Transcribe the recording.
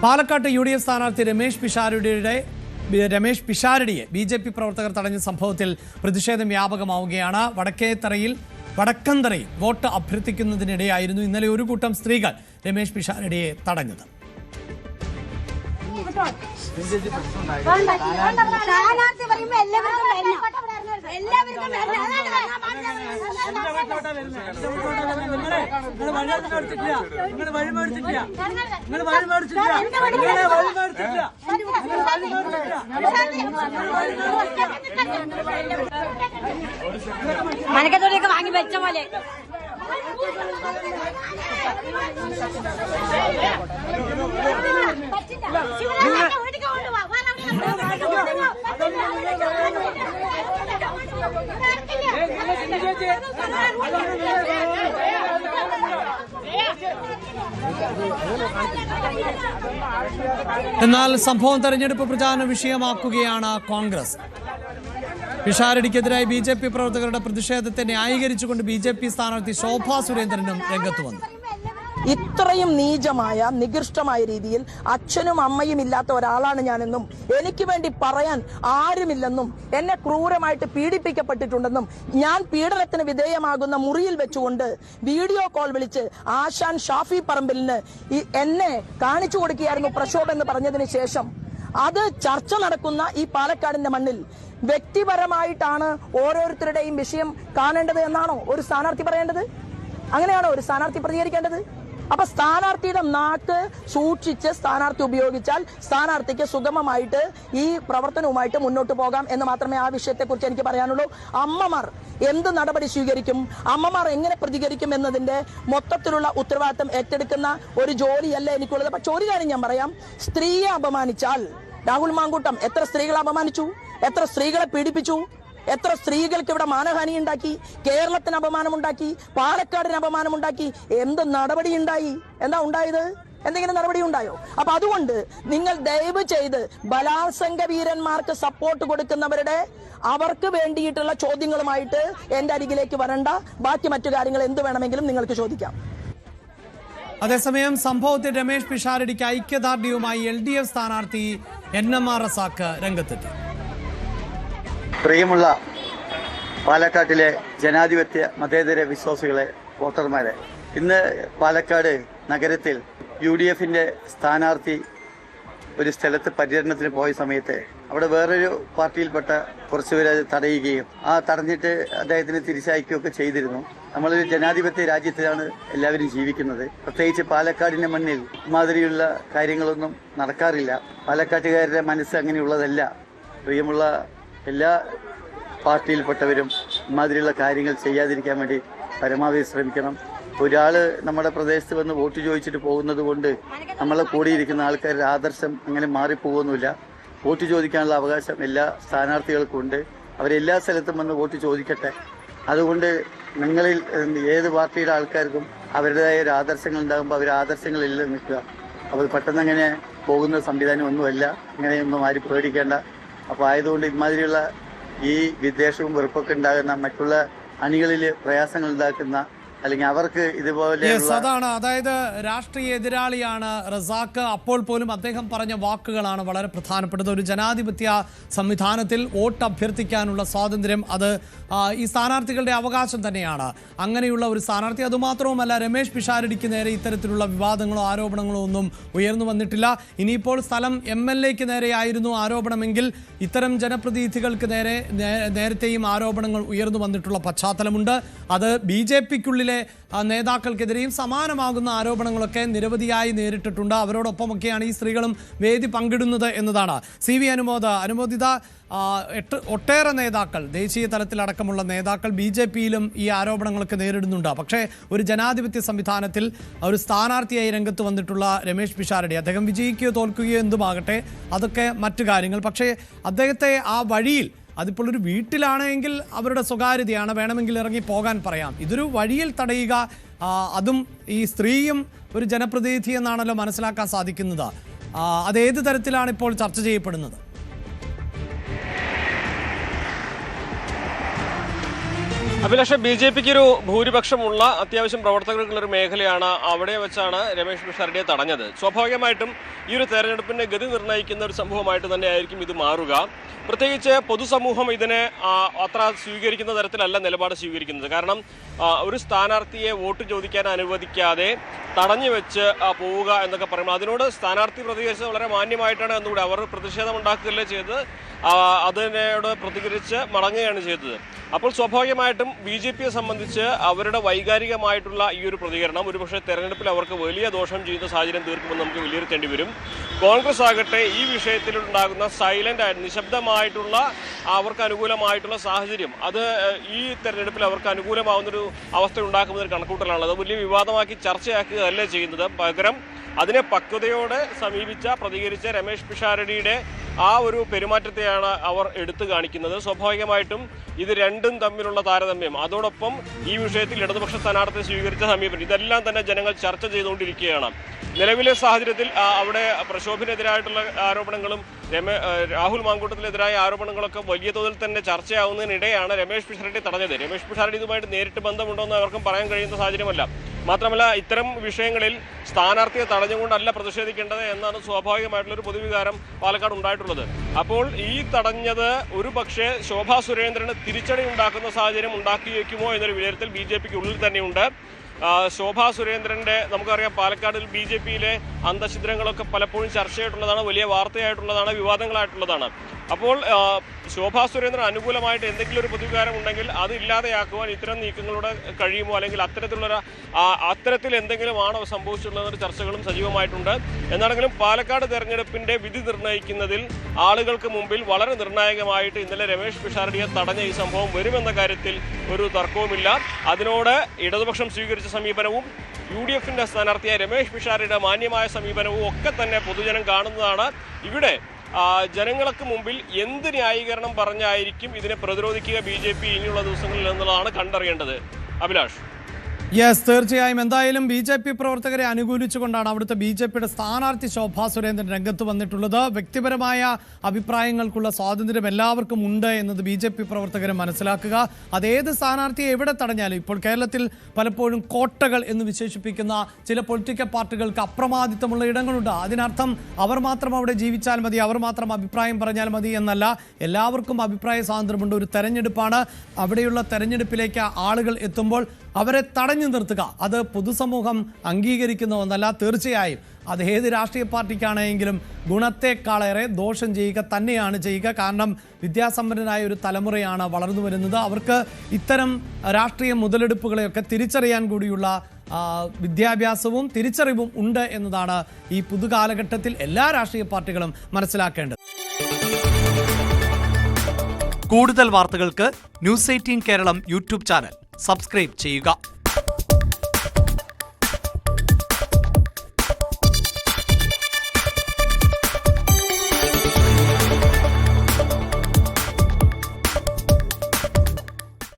പാലക്കാട്ട് UDF സ്ഥാനാർത്ഥി Ramesh പിഷാരടിയെ BJP പ്രവർത്തകർ തടഞ്ഞ സംഭവത്തിൽ പ്രതിഷേധം വ്യാപകമാവുകയാണ്. വടക്കന്തറയിൽ വോട്ട് അഭ്യർത്ഥിക്കുന്നതിനിടെയായിരുന്നു ഇന്നലെ ഒരു കൂട്ടം സ്ത്രീകൾ രമേശ് പിഷാരടിയെ തടഞ്ഞത്. മനക്കത്തോടെയൊക്കെ വാങ്ങി വെച്ച പോലെ എന്നാൽ സംഭവം തെരഞ്ഞെടുപ്പ് പ്രചാരണ വിഷയമാക്കുകയാണ് കോൺഗ്രസ്. പിഷാരടിക്കെതിരായി BJP പ്രവർത്തകരുടെ പ്രതിഷേധത്തെ ന്യായീകരിച്ചുകൊണ്ട് BJP സ്ഥാനാർത്ഥി ശോഭാ സുരേന്ദ്രനും രംഗത്ത് വന്നു. ഇത്രയും നീചമായ നികൃഷ്ടമായ രീതിയിൽ അച്ഛനും അമ്മയും ഇല്ലാത്ത ഒരാളാണ് ഞാനെന്നും എനിക്ക് വേണ്ടി പറയാൻ ആരുമില്ലെന്നും എന്നെ ക്രൂരമായിട്ട് പീഡിപ്പിക്കപ്പെട്ടിട്ടുണ്ടെന്നും ഞാൻ പീഡനത്തിന് വിധേയമാകുന്ന മുറിയിൽ വെച്ചുകൊണ്ട് വീഡിയോ കോൾ വിളിച്ച് ആശാൻ ഷാഫി പറമ്പിലിന് എന്നെ കാണിച്ചു കൊടുക്കുകയായിരുന്നു പ്രക്ഷോഭം എന്ന് പറഞ്ഞതിന് ശേഷം അത് ചർച്ച നടക്കുന്ന ഈ പാലക്കാടിന്റെ മണ്ണിൽ വ്യക്തിപരമായിട്ടാണ് ഓരോരുത്തരുടെയും വിഷയം കാണേണ്ടത് എന്നാണോ ഒരു സ്ഥാനാർത്ഥി പറയേണ്ടത്? അങ്ങനെയാണോ ഒരു സ്ഥാനാർത്ഥി പ്രതികരിക്കേണ്ടത്? അപ്പൊ സ്ഥാനാർത്ഥിയുടെ നാക്ക് സൂക്ഷിച്ച് സ്ഥാനാർത്ഥി ഉപയോഗിച്ചാൽ സ്ഥാനാർത്ഥിക്ക് സുഗമമായിട്ട് ഈ പ്രവർത്തനവുമായിട്ട് മുന്നോട്ട് പോകാം എന്ന് മാത്രമേ ആ വിഷയത്തെക്കുറിച്ച് എനിക്ക് പറയാനുള്ളൂ. അമ്മമാർ എന്ത് നടപടി സ്വീകരിക്കും, അമ്മമാർ എങ്ങനെ പ്രതികരിക്കും എന്നതിന്റെ മൊത്തത്തിലുള്ള ഉത്തരവാദിത്തം ഏറ്റെടുക്കുന്ന ഒരു ജോലിയല്ല എനിക്കുള്ളത്. പക്ഷെ ഒരു കാര്യം ഞാൻ പറയാം, സ്ത്രീയെ അപമാനിച്ചാൽ രാഹുൽ മാങ്കൂട്ടം എത്ര സ്ത്രീകളെ അപമാനിച്ചു, എത്ര സ്ത്രീകളെ പീഡിപ്പിച്ചു, എത്ര സ്ത്രീകൾക്ക് ഇവിടെ മാനഹാനി ഉണ്ടാക്കി, കേരളത്തിന് അപമാനമുണ്ടാക്കി, പാലക്കാടിന് അപമാനമുണ്ടാക്കി. എന്ത് നടപടി ഉണ്ടായി? എന്താ ഉണ്ടായത്? എന്തെങ്കിലും നടപടി ഉണ്ടായോ? അപ്പൊ അതുകൊണ്ട് നിങ്ങൾ ദയവ് ചെയ്ത് ബലാത്സംഗ വീരന്മാർക്ക് സപ്പോർട്ട് കൊടുക്കുന്നവരുടെ അവർക്ക് വേണ്ടിയിട്ടുള്ള ചോദ്യങ്ങളുമായിട്ട് എന്റെ അരികിലേക്ക് വരണ്ട. ബാക്കി മറ്റു കാര്യങ്ങൾ എന്ത് വേണമെങ്കിലും നിങ്ങൾക്ക് ചോദിക്കാം. അതേസമയം സംഭവത്തിൽ രമേശ് പിഷാരടിക്ക് ഐക്യദാർഢ്യവുമായി LDF സ്ഥാനാർത്ഥി NMR റസാഖ് രംഗത്തെത്തി. പ്രിയമുള്ള പാലക്കാട്ടിലെ ജനാധിപത്യ മതേതര വിശ്വാസികളെ, വോട്ടർമാരെ, ഇന്ന് പാലക്കാട് നഗരത്തിൽ UDFന്റെ സ്ഥാനാർത്ഥി ഒരു സ്ഥലത്ത് പര്യടനത്തിന് പോയ സമയത്ത് അവിടെ വേറൊരു പാർട്ടിയിൽപ്പെട്ട കുറച്ചുപേരെ തടയുകയും തടഞ്ഞിട്ട് അദ്ദേഹത്തിന് തിരിച്ചയക്കുകയൊക്കെ ചെയ്തിരുന്നു. നമ്മളൊരു ജനാധിപത്യ രാജ്യത്തിലാണ് എല്ലാവരും ജീവിക്കുന്നത്. പ്രത്യേകിച്ച് പാലക്കാടിന്റെ മണ്ണിൽ ഇമാതിരിയുള്ള കാര്യങ്ങളൊന്നും നടക്കാറില്ല. പാലക്കാട്ടുകാരുടെ മനസ്സ് അങ്ങനെയുള്ളതല്ല. പ്രിയമുള്ള എല്ലാ പാർട്ടിയിൽപ്പെട്ടവരും ഇമാതിരിയുള്ള കാര്യങ്ങൾ ചെയ്യാതിരിക്കാൻ വേണ്ടി പരമാവധി ശ്രമിക്കണം. ഒരാള് നമ്മുടെ പ്രദേശത്ത് വന്ന് വോട്ട് ചോദിച്ചിട്ട് പോകുന്നത് കൊണ്ട് നമ്മളെ കൂടിയിരിക്കുന്ന ആൾക്കാരുടെ ആദർശം അങ്ങനെ മാറിപ്പോകുന്നില്ല. വോട്ട് ചോദിക്കാനുള്ള അവകാശം എല്ലാ സ്ഥാനാർത്ഥികൾക്കും ഉണ്ട്. അവരെല്ലാ സ്ഥലത്തും വന്ന് വോട്ട് ചോദിക്കട്ടെ. അതുകൊണ്ട് നിങ്ങളിൽ ഏത് പാർട്ടിയുടെ ആൾക്കാർക്കും അവരുടേതായ ഒരു ആദർശങ്ങൾ ഉണ്ടാകുമ്പോൾ അവർ ആദർശങ്ങളിൽ നിൽക്കുക. അവർ പെട്ടെന്ന് അങ്ങനെ പോകുന്ന സംവിധാനം ഒന്നുമല്ല. അങ്ങനെയൊന്നും ആരും പേടിക്കേണ്ട. അപ്പോൾ ആയതുകൊണ്ട് ഇമാതിരിയുള്ള ഈ വിദ്വേഷവും വെറുപ്പൊക്കെ ഉണ്ടാകുന്ന മറ്റുള്ള അണികളിൽ പ്രയാസങ്ങൾ ഉണ്ടാക്കുന്ന അല്ലെങ്കിൽ അവർക്ക് ഇതുപോലെ അതാണ്, അതായത് രാഷ്ട്രീയ എതിരാളിയാണ് റസാഖ്. അപ്പോൾ പോലും അദ്ദേഹം പറഞ്ഞ വാക്കുകളാണ് വളരെ പ്രധാനപ്പെട്ടത്. ഒരു ജനാധിപത്യ സംവിധാനത്തിൽ വോട്ട് അഭ്യർത്ഥിക്കാനുള്ള സ്വാതന്ത്ര്യം അത് ഈ സ്ഥാനാർത്ഥികളുടെ അവകാശം തന്നെയാണ്. അങ്ങനെയുള്ള ഒരു സ്ഥാനാർത്ഥി, അതുമാത്രവുമല്ല രമേശ് പിഷാരടിക്ക് നേരെ ഇത്തരത്തിലുള്ള വിവാദങ്ങളോ ആരോപണങ്ങളോ ഒന്നും ഉയർന്നു വന്നിട്ടില്ല. ഇനിയിപ്പോൾ സ്ഥലം MLAക്ക് നേരെയായിരുന്നു ആരോപണമെങ്കിൽ ഇത്തരം ജനപ്രതിനിധികൾക്ക് നേരത്തെയും ആരോപണങ്ങൾ ഉയർന്നു വന്നിട്ടുള്ള പശ്ചാത്തലമുണ്ട്. അത് BJPക്കുള്ളിൽ നേതാക്കൾക്കെതിരെയും സമാനമാകുന്ന ആരോപണങ്ങളൊക്കെ നിരവധിയായി നേരിട്ടിട്ടുണ്ട്. അവരോടൊപ്പമൊക്കെയാണ് ഈ സ്ത്രീകളും വേദി പങ്കിടുന്നത് എന്നതാണ്. CV അനുമോദിത, ഒട്ടേറെ നേതാക്കൾ, ദേശീയ തലത്തിലടക്കമുള്ള നേതാക്കൾ BJPയിലും ഈ ആരോപണങ്ങളൊക്കെ നേരിടുന്നുണ്ട്. പക്ഷേ ഒരു ജനാധിപത്യ സംവിധാനത്തിൽ ഒരു സ്ഥാനാർത്ഥിയായി രംഗത്ത് വന്നിട്ടുള്ള രമേശ് പിഷാരടി, അദ്ദേഹം വിജയിക്കുകയോ തോൽക്കുകയോ എന്തുമാകട്ടെ, അതൊക്കെ മറ്റു കാര്യങ്ങൾ. പക്ഷേ അദ്ദേഹത്തെ ആ വഴിയിൽ, അതിപ്പോൾ ഒരു വീട്ടിലാണെങ്കിൽ അവരുടെ സ്വകാര്യതയാണ്, വേണമെങ്കിൽ ഇറങ്ങി പോകാൻ പറയാം. ഇതൊരു വഴിയിൽ തടയുക, അതും ഈ സ്ത്രീയും ഒരു ജനപ്രതിനിധി എന്നാണല്ലോ മനസ്സിലാക്കാൻ സാധിക്കുന്നത്. അതേത് തരത്തിലാണ് ഇപ്പോൾ ചർച്ച ചെയ്യപ്പെടുന്നത്? അഭിലാഷ്, BJPക്ക് ഒരു ഭൂരിപക്ഷമുള്ള അത്യാവശ്യം പ്രവർത്തകർക്കുള്ള ഒരു മേഖലയാണ്. അവിടെ വെച്ചാണ് രമേശ് പിഷാരടിയെ തടഞ്ഞത്. സ്വാഭാവികമായിട്ടും ഈ ഒരു തെരഞ്ഞെടുപ്പിന്റെ ഗതി നിർണ്ണയിക്കുന്ന ഒരു സംഭവമായിട്ട് തന്നെയായിരിക്കും ഇത് മാറുക. പ്രത്യേകിച്ച് പൊതുസമൂഹം ഇതിനെ അത്ര സ്വീകരിക്കുന്ന തരത്തിലല്ല നിലപാട് സ്വീകരിക്കുന്നത്. കാരണം ഒരു സ്ഥാനാർത്ഥിയെ വോട്ട് ചോദിക്കാൻ അനുവദിക്കാതെ തടഞ്ഞു വെച്ച് പോവുക എന്നൊക്കെ പറയുമ്പോൾ അതിനോട് സ്ഥാനാർത്ഥി പ്രതികരിച്ചത് വളരെ മാന്യമായിട്ടാണ് എന്നുകൂടി. അവർ പ്രതിഷേധം ഉണ്ടാക്കുകയല്ലേ ചെയ്തത്, അതിനോട് പ്രതികരിച്ച് മടങ്ങുകയാണ് ചെയ്തത്. അപ്പോൾ സ്വാഭാവികമായിട്ടും BJPയെ സംബന്ധിച്ച് അവരുടെ വൈകാരികമായിട്ടുള്ള ഈ ഒരു പ്രതികരണം ഒരുപക്ഷെ തെരഞ്ഞെടുപ്പിൽ അവർക്ക് വലിയ ദോഷം ചെയ്യുന്ന സാഹചര്യം തീർക്കുമെന്ന് നമുക്ക് വിലയിരുത്തേണ്ടി വരും. കോൺഗ്രസ് ആകട്ടെ ഈ വിഷയത്തിലുണ്ടാകുന്ന സൈലന്റ് ആയിട്ട് നിശബ്ദമായിട്ടുള്ള അവർക്ക് അനുകൂലമായിട്ടുള്ള സാഹചര്യം അത് ഈ തെരഞ്ഞെടുപ്പിൽ അവർക്ക് അനുകൂലമാവുന്നൊരു അവസ്ഥ ഉണ്ടാക്കുന്നൊരു കണക്കൂട്ടലാണ്. അത് വലിയ വിവാദമാക്കി ചർച്ചയാക്കുകയല്ലേ ചെയ്യുന്നത്. പകരം അതിനെ പക്വതയോടെ പ്രതികരിച്ച രമേശ് പിഷാരടിയുടെ ആ ഒരു പെരുമാറ്റത്തെയാണ് അവർ എടുത്തു കാണിക്കുന്നത്. സ്വാഭാവികമായിട്ടും ഇത് രണ്ടും തമ്മിലുള്ള താരതമ്യം, അതോടൊപ്പം ഈ വിഷയത്തിൽ ഇടതുപക്ഷ സ്ഥാനാർത്ഥി സ്വീകരിച്ച സമീപനം, ഇതെല്ലാം തന്നെ ജനങ്ങൾ ചർച്ച ചെയ്തുകൊണ്ടിരിക്കുകയാണ്. നിലവിലെ സാഹചര്യത്തിൽ അവിടെ പ്രക്ഷോഭിനെതിരായിട്ടുള്ള ആരോപണങ്ങളും രാഹുൽ മാങ്കൂട്ടത്തിനെതിരായ ആരോപണങ്ങളൊക്കെ വലിയ തോതിൽ തന്നെ ചർച്ചയാവുന്നതിനിടെയാണ് രമേശ് പിഷാരടി തടഞ്ഞത്. രമേശ് പിഷാരടി ഇതുമായിട്ട് നേരിട്ട് ബന്ധമുണ്ടോ എന്ന് അവർക്കും പറയാൻ കഴിയുന്ന സാഹചര്യമല്ല. മാത്രമല്ല ഇത്തരം വിഷയങ്ങളിൽ സ്ഥാനാർത്ഥിയെ തടഞ്ഞുകൊണ്ടല്ല പ്രതിഷേധിക്കേണ്ടത് എന്നാണ് സ്വാഭാവികമായിട്ടുള്ളൊരു പൊതുവികാരം പാലക്കാട് ഉണ്ടായിട്ടുള്ളത്. അപ്പോൾ ഈ തടഞ്ഞത് ഒരു പക്ഷേ ശോഭാ സുരേന്ദ്രന് തിരിച്ചടി ഉണ്ടാക്കുന്ന സാഹചര്യം ഉണ്ടാക്കിയേക്കുമോ എന്നൊരു വിലയിരുത്തൽ BJPക്ക് ഉള്ളിൽ തന്നെയുണ്ട്. ശോഭാ സുരേന്ദ്രന്റെ നമുക്കറിയാം പാലക്കാടിൽ BJPയിലെ അന്തഛിദ്രങ്ങളൊക്കെ പലപ്പോഴും ചർച്ചയായിട്ടുള്ളതാണ്, വലിയ വാർത്തയായിട്ടുള്ളതാണ്, വിവാദങ്ങളായിട്ടുള്ളതാണ്. അപ്പോൾ ശോഭാ സുരേന്ദ്രൻ അനുകൂലമായിട്ട് എന്തെങ്കിലും ഒരു പൊതുവികാരം ഉണ്ടെങ്കിൽ അത് ഇല്ലാതെയാക്കുവാൻ ഇത്തരം നീക്കങ്ങളോട് കഴിയുമോ, അല്ലെങ്കിൽ അത്തരത്തിൽ എന്തെങ്കിലും ആണോ സംഭവിച്ചിട്ടുള്ളതെന്ന ചർച്ചകളും സജീവമായിട്ടുണ്ട്. എന്നാണെങ്കിലും പാലക്കാട് തെരഞ്ഞെടുപ്പിന്റെ വിധി നിർണ്ണയിക്കുന്നതിൽ ആളുകൾക്ക് മുമ്പിൽ വളരെ നിർണായകമായിട്ട് ഇന്നലെ രമേശ് പിഷാരടിയെ തടഞ്ഞ ഈ സംഭവം വരുമെന്ന കാര്യത്തിൽ ഒരു തർക്കവുമില്ല. അതിനോട് ഇടതുപക്ഷം സ്വീകരിച്ച സമീപനവും UDFന്റെ സ്ഥാനാർത്ഥിയായ രമേശ് പിഷാരടിയുടെ മാന്യമായ സമീപനവും ഒക്കെ തന്നെ പൊതുജനം കാണുന്നതാണ്. ഇവിടെ ജനങ്ങൾക്ക് മുമ്പിൽ എന്ത് ന്യായീകരണം പറഞ്ഞായിരിക്കും ഇതിനെ പ്രതിരോധിക്കുക BJP ഇനിയുള്ള ദിവസങ്ങളിൽ എന്നുള്ളതാണ് കണ്ടറിയേണ്ടത്. അഭിലാഷ്. യെസ്, തീർച്ചയായും. എന്തായാലും BJP പ്രവർത്തകരെ അനുകൂലിച്ചുകൊണ്ടാണ് അവിടുത്തെ BJPയുടെ സ്ഥാനാർത്ഥി ശോഭാ സുരേന്ദ്രൻ രംഗത്ത് വന്നിട്ടുള്ളത്. വ്യക്തിപരമായ അഭിപ്രായങ്ങൾക്കുള്ള സ്വാതന്ത്ര്യം എല്ലാവർക്കും ഉണ്ട് എന്നത് BJP പ്രവർത്തകരെ മനസ്സിലാക്കുക. അതേത് സ്ഥാനാർത്ഥിയെ എവിടെ തടഞ്ഞാലും, ഇപ്പോൾ കേരളത്തിൽ പലപ്പോഴും കോട്ടകൾ എന്ന് വിശേഷിപ്പിക്കുന്ന ചില പൊളിറ്റിക്കൽ പാർട്ടികൾക്ക് അപ്രമാദിത്വമുള്ള ഇടങ്ങളുണ്ട്. അതിനർത്ഥം അവർ മാത്രം അവിടെ ജീവിച്ചാൽ മതി, അവർ മാത്രം അഭിപ്രായം പറഞ്ഞാൽ മതി എന്നല്ല. എല്ലാവർക്കും അഭിപ്രായ സ്വാതന്ത്ര്യമുണ്ട്. ഒരു തെരഞ്ഞെടുപ്പാണ്. അവിടെയുള്ള തെരഞ്ഞെടുപ്പിലേക്ക് ആളുകൾ എത്തുമ്പോൾ അവരെ തടഞ്ഞു നിർത്തുക അത് പൊതുസമൂഹം അംഗീകരിക്കുന്ന ഒന്നല്ല. തീർച്ചയായും അത് ഏത് രാഷ്ട്രീയ പാർട്ടിക്കാണെങ്കിലും ഗുണത്തെക്കാളേറെ ദോഷം ചെയ്യുക തന്നെയാണ് ചെയ്യുക. കാരണം വിദ്യാസമ്പന്നരായ ഒരു തലമുറയാണ് വളർന്നു വരുന്നത്. അവർക്ക് ഇത്തരം രാഷ്ട്രീയ മുതലെടുപ്പുകളെയൊക്കെ തിരിച്ചറിയാൻ കൂടിയുള്ള വിദ്യാഭ്യാസവും തിരിച്ചറിവും ഉണ്ട് എന്നതാണ് ഈ പുതുകാലഘട്ടത്തിൽ എല്ലാ രാഷ്ട്രീയ പാർട്ടികളും മനസ്സിലാക്കേണ്ടത്. കൂടുതൽ വാർത്തകൾക്ക് News 18 Keralam YouTube channel subscribe ചെയ്യുക.